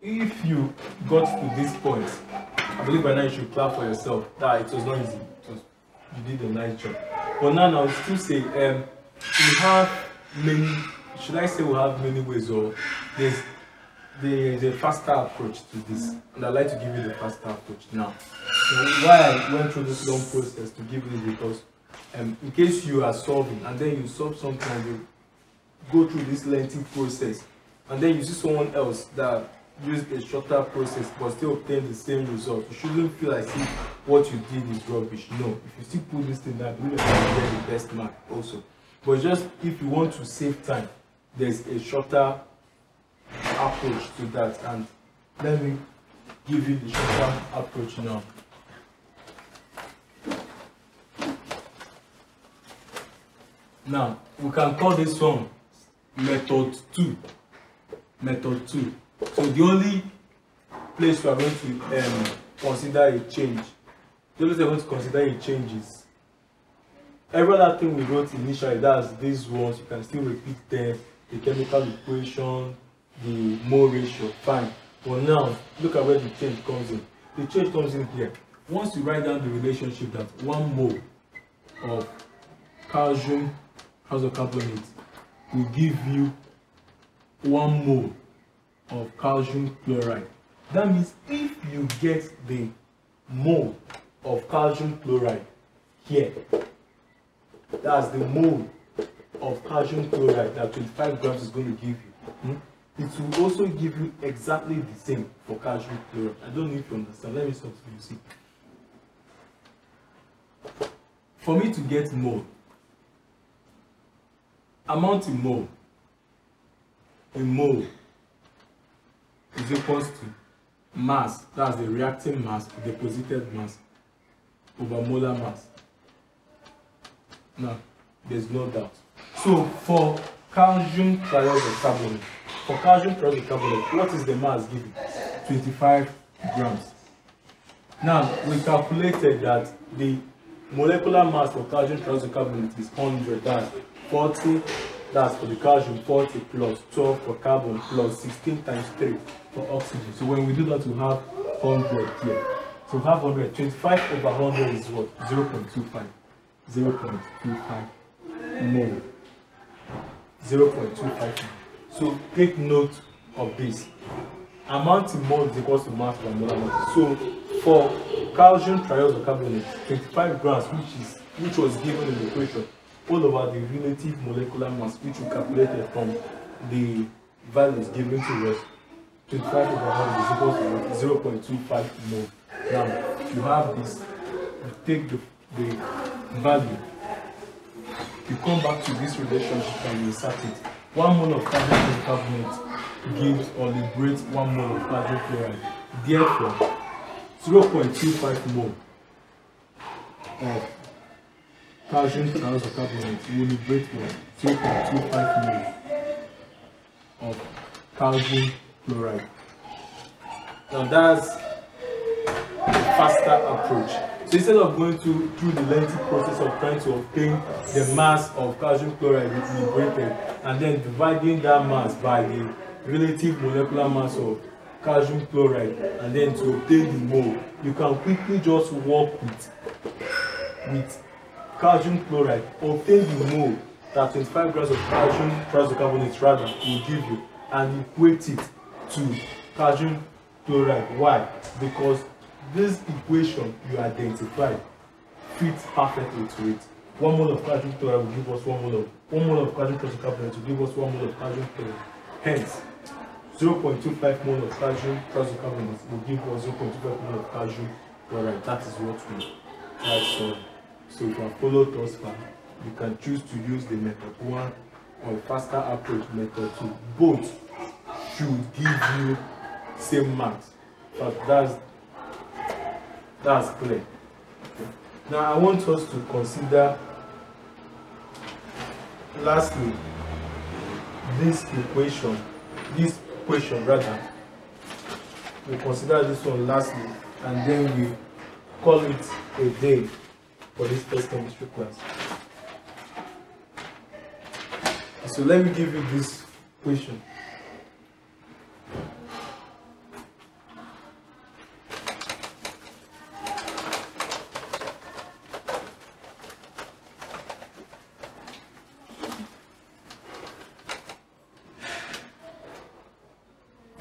if you got to this point, I believe by now you should clap for yourself. That it was not easy. You did a nice job. But now I would still say we have many. Should I say we have many ways, or there is a faster approach to this, and I'd like to give you the faster approach now. So why I went through this long process to give you because in case you are solving and then you solve something and you go through this lengthy process and then you see someone else that used a shorter process but still obtain the same result, you shouldn't feel like what you did is rubbish. No, if you still put this thing down, you will get the best mark also. But just if you want to save time, there's a shorter approach to that, and let me give you the shorter approach now. Now we can call this one method 2. Method 2. So the only place we are going to consider a change, the only place we are going to consider a change is every other thing we wrote initially. That's these ones. You can still repeat them. The chemical equation, the mole ratio, fine. But now look at where the change comes in. The change comes in here. Once you write down the relationship that 1 mole of calcium hydrocarbonate will give you 1 mole of calcium chloride. That means if you get the mole of calcium chloride here, that's the mole of calcium chloride that 25 grams is going to give you. It will also give you exactly the same for calcium chloride. I don't know if you understand. Let me stop so you see. For me to get mole, amount in mole is equals to mass, that's the reacting mass, deposited mass, over molar mass. Now, there's no doubt. So, for calcium chloride, what is the mass given? 25 grams. Now, we calculated that the molecular mass for calcium chloride is 100, that's 40, that's for the calcium, 40 plus 12 for carbon plus 16 times 3 for oxygen. So when we do that, we have 100 here. So we have 100. 25 over 100 is what? 0.25. 0.25 mole. 0.25. So take note of this. Amount in mole is equal to mass per molar mass. So for calcium triiodocarbonate, 25 grams, which was given in the equation, all over the relative molecular mass, which we calculated from the values given to us, 25 over 100 is equal to 0.25 mole. Now, you have this, you take the value, you come back to this relationship and you insert it. 1 mole of calcium carbonate gives or liberates 1 mole of calcium chloride. Therefore, 0.25 mole of calcium carbonate will liberate 0.25 mole of calcium chloride. Now that's a faster approach. So instead of going through the lengthy process of trying to obtain the mass of calcium chloride liberated and then dividing that mass by the relative molecular mass of calcium chloride and then to obtain the mole, you can quickly just work with calcium chloride, obtain the mole that 25 grams of calcium triiodocarbonate rather will give you and equate it to calcium chloride. Why? Because this equation you identified fits perfectly to it. 1 mole of calcium chloride will give us 1 mole of calcium triiodocarbonate will give us 1 mole of calcium chloride. Hence, 0.25 mole of calcium triiodocarbonate will give us 0.25 mole of calcium chloride. That is what we try to solve. So you can follow thus far. You can choose to use the method 1 or a faster approach method 2. Both should give you same marks. But that's clear. Okay. Now I want us to consider lastly this question rather. We consider this one lastly and then we call it a day for this first chemistry class. So let me give you this question.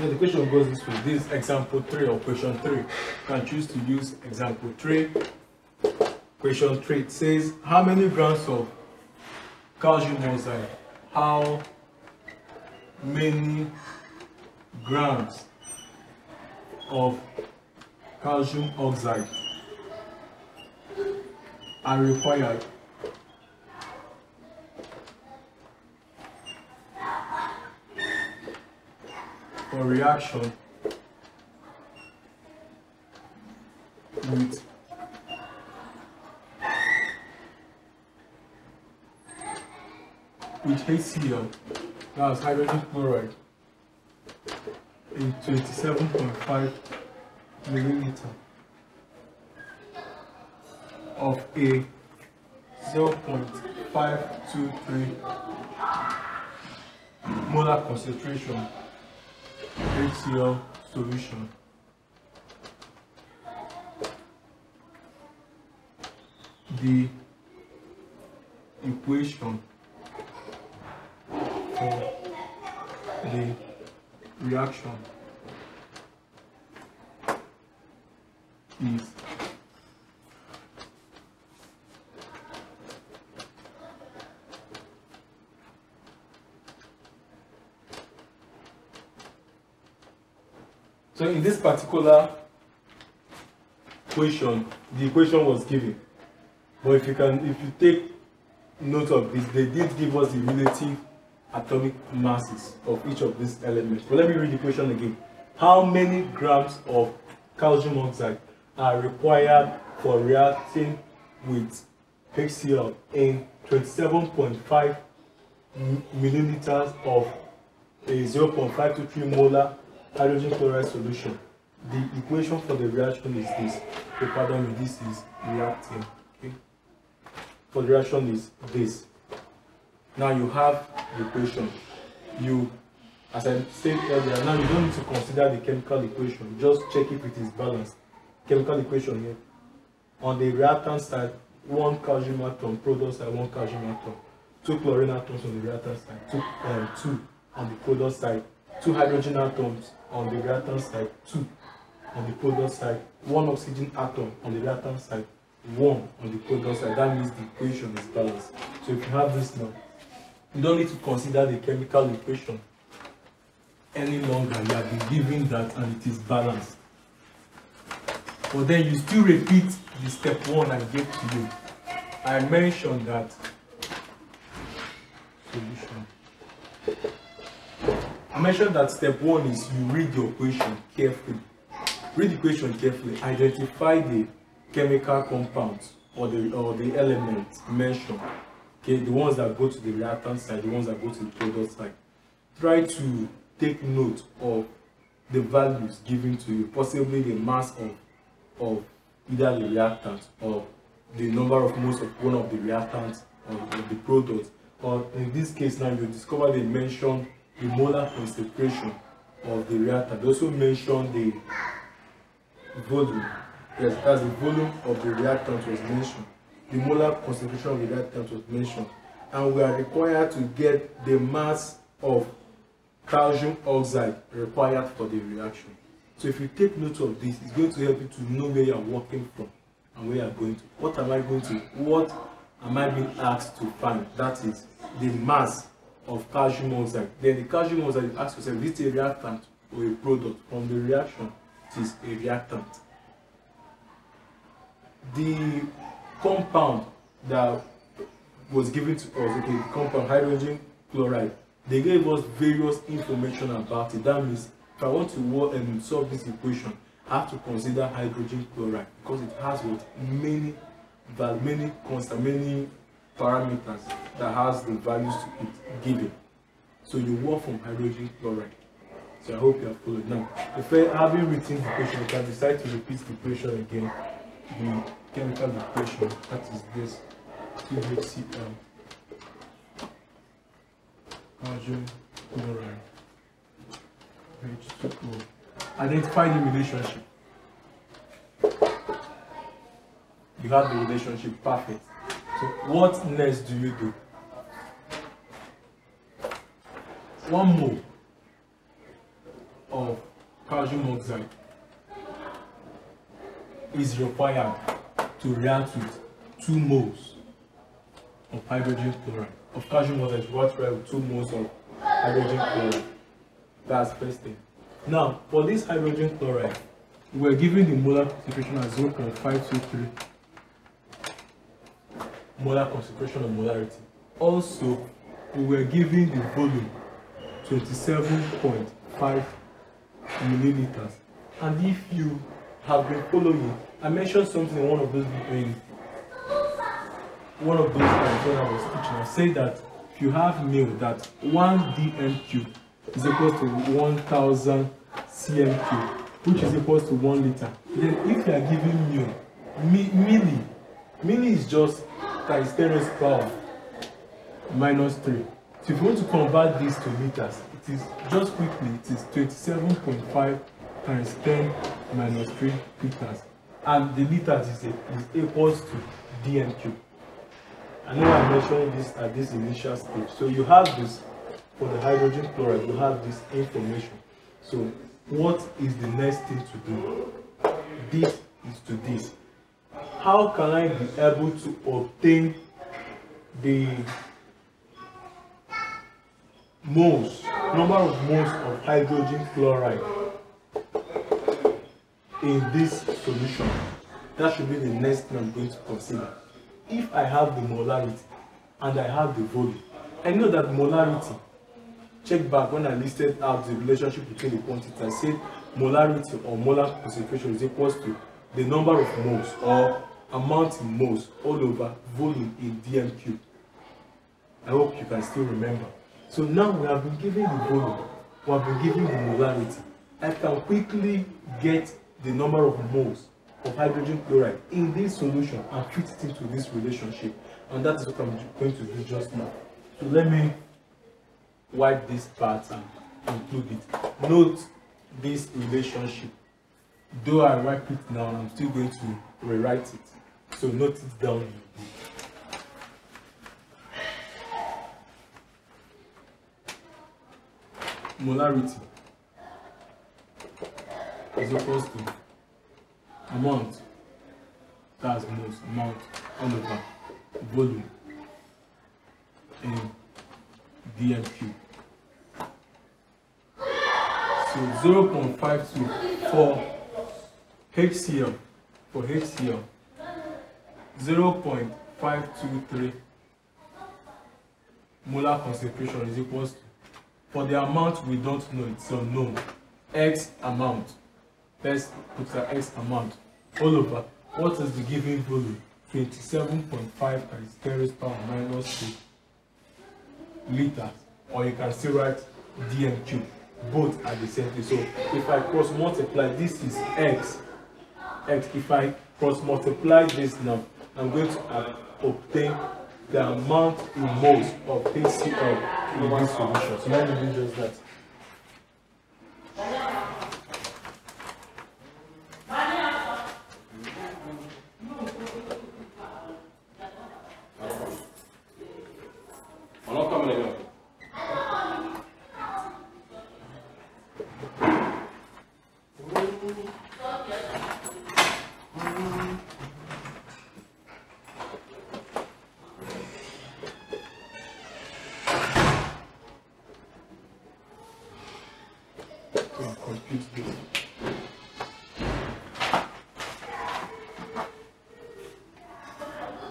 Yeah, the question goes this way. This is example 3 or question 3. You can choose to use example 3. Question 3, it says, how many grams of calcium oxide? How many grams of calcium oxide are required for reaction with HCl, that's hydrogen chloride, in 27.5 milliliter of a 0.523 molar concentration HCl solution. The equation for the reaction is so in this particular question, the equation was given, but if you take note of this, they did give us the relative atomic masses of each of these elements. But let me read the question again. How many grams of calcium oxide are required for reacting with HCl in 27.5 milliliters of a 0.523 molar hydrogen chloride solution? The equation for the reaction is this. Okay, pardon me, this is reacting. Okay. For the reaction is this. Now you have the equation. As I said earlier, now you don't need to consider the chemical equation. Just check if it is balanced. Chemical equation here. On the reactant side, 1 calcium atom, product side, 1 calcium atom. 2 chlorine atoms on the reactant side, 2 on the product side. 2 hydrogen atoms on the reactant side, 2 on the product side. 1 oxygen atom on the reactant side, 1 on the product side. That means the equation is balanced. So if you have this now, you don't need to consider the chemical equation any longer. You have been given that and it is balanced. But then you still repeat the step 1 I gave to you. I mentioned that solution. I mentioned that step 1 is you read the equation carefully. Read the equation carefully. Identify the chemical compounds or the elements mentioned. Okay, the ones that go to the reactant side, the ones that go to the product side. Try to take note of the values given to you, possibly the mass of either the reactant or the number of moles of one of the reactants or the product. Or in this case now, you discover they mention the molar concentration of the reactant. They also mention the volume. Yes, as the volume of the reactant was mentioned. The molar concentration of the reactant was mentioned. And we are required to get the mass of calcium oxide required for the reaction. So if you take note of this, it's going to help you to know where you are working from and where you are going to. What am I being asked to find? That is the mass of calcium oxide. Then the calcium oxide, you ask yourself, is it a reactant or a product? From the reaction, it is a reactant. The compound that was given to us, okay, the compound hydrogen chloride, they gave us various information about it. That means if I want to solve this equation, I have to consider hydrogen chloride because it has what many parameters that has the values to it given. So you work from hydrogen chloride. So I hope you have followed. Now, if having written the equation, you can decide to repeat the equation again. The chemical equation, that is this, HCl, calcium chloride, H2O. Identify the relationship. You have the relationship, perfect. So what next do you do? 1 mole of calcium oxide is required to react with 2 moles of hydrogen chloride. Of calcium oxide is required to react with 2 moles of hydrogen chloride. That's first thing. Now, for this hydrogen chloride, we're given the molar concentration as 0.523 molar concentration of molarity. Also, we were given the volume 27.5 milliliters. And if you have been following, I mentioned something in one of those times when I was teaching. I said that if you have milk, that 1 dm cube is equal to 1000 cm cube, which is equal to 1 liter. Then if you are giving milk, milli is just times 10 raised to power minus 3. So if you want to convert this to liters, it is just quickly, it is 27.5 times 10 minus 3 liters. And the liters is equals to dm cube. I know I'm mentioning this at this initial stage. So you have this for the hydrogen chloride, you have this information. So what is the next thing to do? This is to this. How can I be able to obtain the number of moles of hydrogen chloride in this solution? That should be the next thing I'm going to consider. If I have the molarity and I have the volume, I know that molarity, check back when I listed out the relationship between the quantities, I said molarity or molar concentration is equals to the number of moles or amount in moles all over volume in dm cube. I hope you can still remember. So now we have been given the volume, we have been given the molarity. I can quickly get the number of moles of hydrogen chloride in this solution and fit it into this relationship. And that is what I'm going to do just now. So let me wipe this part and include it. Note this relationship. Though I wipe it now, I'm still going to rewrite it. So note it down in the book. Molarity is equals to amount, that's moles, amount all over volume in dm cube. So 0.52 for HCl, 0.523 molar concentration is equals to, for the amount we don't know, it's unknown, X amount. Let's put the X amount all over. What is the given volume? 27.5 times 10 raised to power minus 3 liters. Or you can still write dm cube. Both are the same thing. So if I cross multiply, this is X. If I cross multiply this now, I'm going to obtain the amount in moles of HCl in this solution. So let me do just that.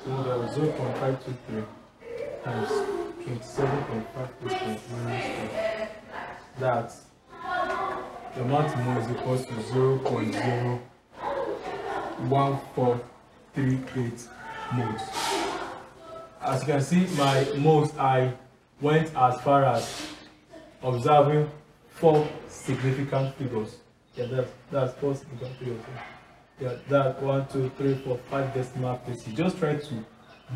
So there was 0.523 times 27.5% minus 4. That's the amount in moles is equals to 0.01438 moles. As you can see, my moles, I went as far as observing 4 significant figures. Yeah, that's 4 significant figures. Yeah, that 1, 2, 3, 4, 5 decimal places. Just try to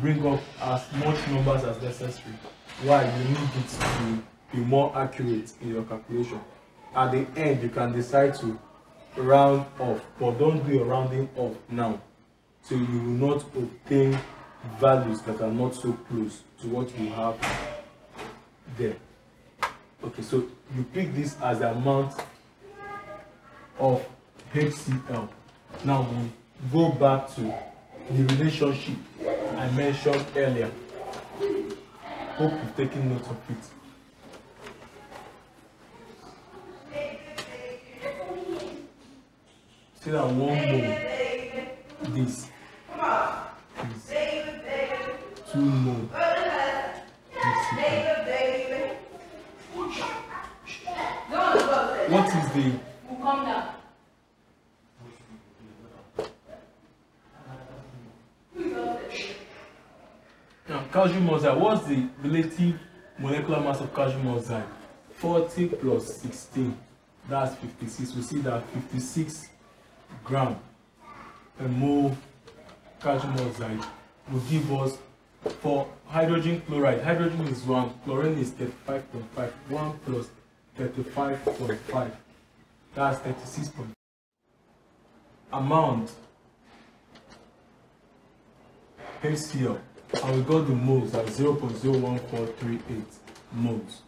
bring up as much numbers as necessary. Why? You need it to be more accurate in your calculation. At the end, you can decide to round off, but don't do your rounding off now. So you will not obtain values that are not so close to what you have there. Okay, so you pick this as the amount of HCl. Now we go back to the relationship I mentioned earlier. Hope you've taken note of it. See that 1 mole, this is 2 mole. What is the now calcium oxide? What's the relative molecular mass of calcium oxide? 40 plus 16, that's 56. We see that 56 gram per mole calcium oxide will give us, for hydrogen chloride, hydrogen is 1, chlorine is 35.5, 1 plus 35.5, that's 36.5. Amount HCl, and we got the moles at 0.01438 moles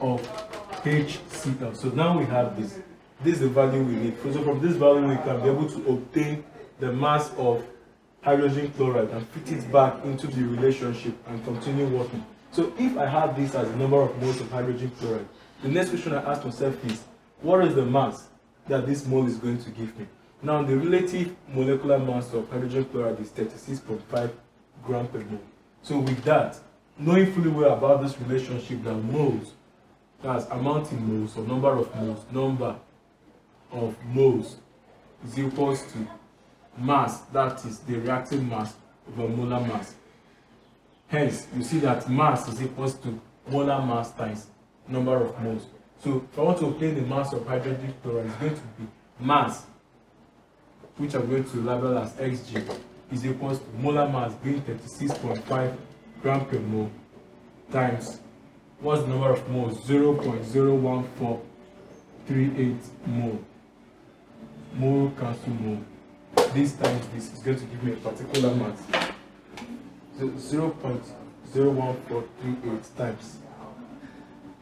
of HCl. So now we have this. This is the value we need. So from this value we can be able to obtain the mass of hydrogen chloride and fit it back into the relationship and continue working. So if I have this as the number of moles of hydrogen chloride, the next question I ask myself is, what is the mass that this mole is going to give me? Now the relative molecular mass of hydrogen chloride is 36.5 gram per mole. So with that, knowing fully well about this relationship that moles, that's amount in moles or number of moles is equals to mass, that is the reactive mass over molar mass. Hence, you see that mass is equals to molar mass times number of moles. So if I want to obtain the mass of hydrogen chloride, it's going to be mass, which I'm going to label as Xg, is equals to molar mass being 36.5 gram per mole times, what's the number of moles? 0.01438 mole. Mole cancel mole. This times this is going to give me a particular mass. So 0.01438 times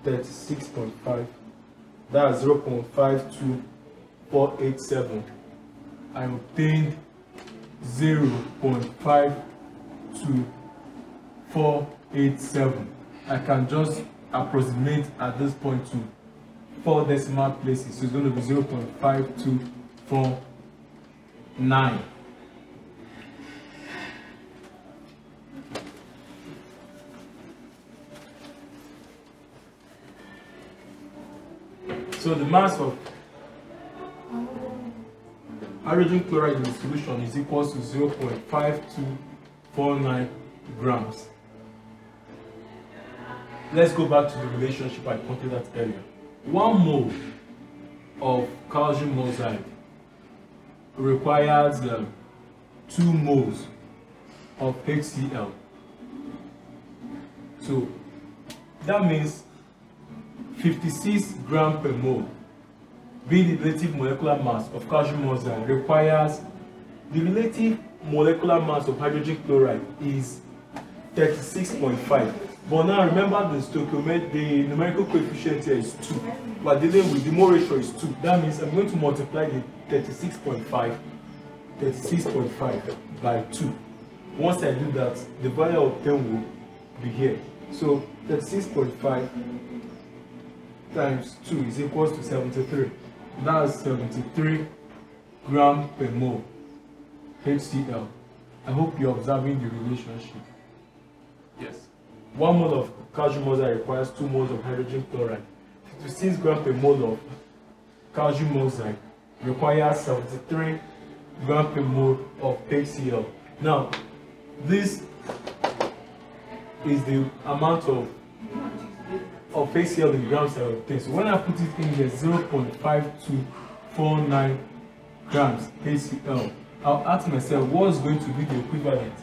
36.5, that's 0.52487. I obtained 0.52487. I can just approximate at this point to 4 decimal places, so it's going to be 0.5249. So the mass of hydrogen chloride in the solution is equal to 0.5249 grams. Let's go back to the relationship I pointed out earlier. 1 mole of calcium oxide requires 2 moles of HCl. So that means 56 grams per mole, being the relative molecular mass of calcium oxide, requires the relative molecular mass of hydrogen chloride is 36.5. But now remember the numerical coefficient here is 2. We're dealing with the mole ratio is 2. That means I'm going to multiply the 36.5 by 2. Once I do that, the value of 10 will be here. So 36.5 times 2 is equals to 73. That's 73 grams per mole HCl. I hope you're observing the relationship. Yes. 1 mole of calcium oxide requires 2 moles of hydrogen chloride. 56 grams per mole of calcium oxide requires 73 grams per mole of HCl. Now, this is the amount of HCl in grams I obtain. So when I put it in here, 0.5249 grams HCl, I'll ask myself, what's going to be the equivalent?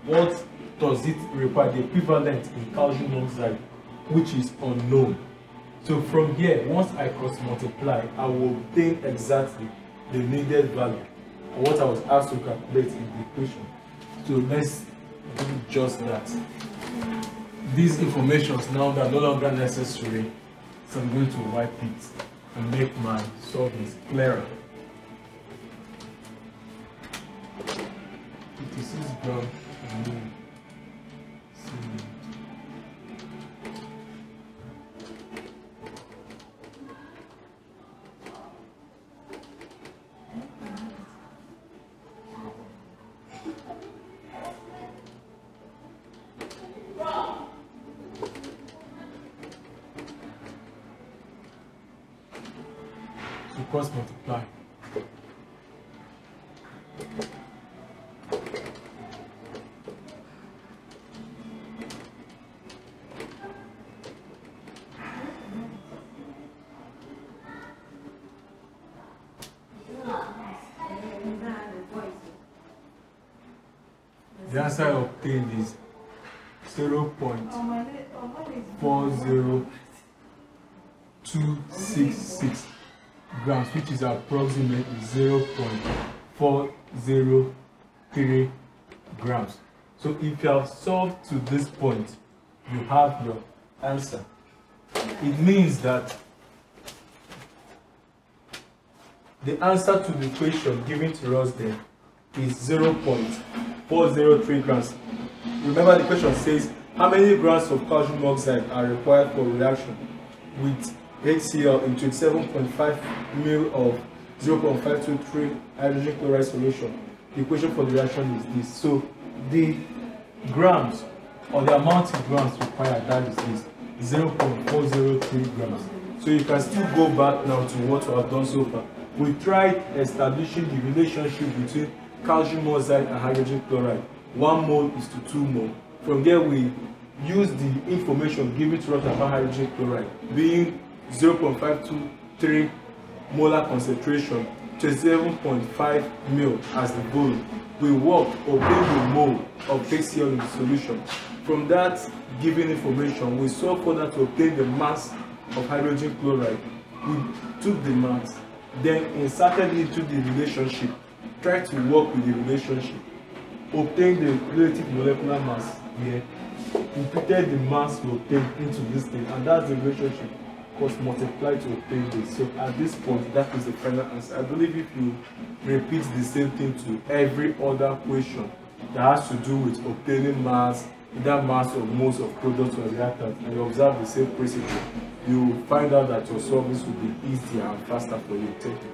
What does it require, the equivalent in calcium oxide, which is unknown? So from here, once I cross multiply, I will obtain exactly the needed value, or what I was asked to calculate in the equation. So let's do just that. These informations now are no longer necessary, so I'm going to wipe it and make my solvings clearer. 56 grams mole cement. So cross multiply. The answer I obtained is 0.40266 grams, which is approximately 0.403 grams. So if you have solved to this point, you have your answer. It means that the answer to the question given to us there is 0.403 grams. Remember, the question says how many grams of calcium oxide are required for reaction with HCl in 27.5 ml of 0.523 hydrogen chloride solution. The equation for the reaction is this. So the grams, or the amount of grams required, that is this, 0.403 grams. So you can still go back now to what we have done so far. We tried establishing the relationship between calcium oxide and hydrogen chloride. 1 mole is to 2 mole. From there, we use the information given to us about hydrogen chloride being 0.523 molar concentration, 27.5 ml as the volume. We worked, obtained the mole of HCl in the solution. From that given information, we sought further to obtain the mass of hydrogen chloride. We took the mass, then inserted it into the relationship, tried to work with the relationship, obtained the relative molecular mass here, imputed the mass we obtained into this thing, and that's the relationship was multiplied to obtain this. So at this point, that is the final answer. I believe if you repeat the same thing to every other question that has to do with obtaining mass, either mass or moles of products or reactants, and you observe the same principle, you will find out that your solvings will be easier and faster for you. Thank you.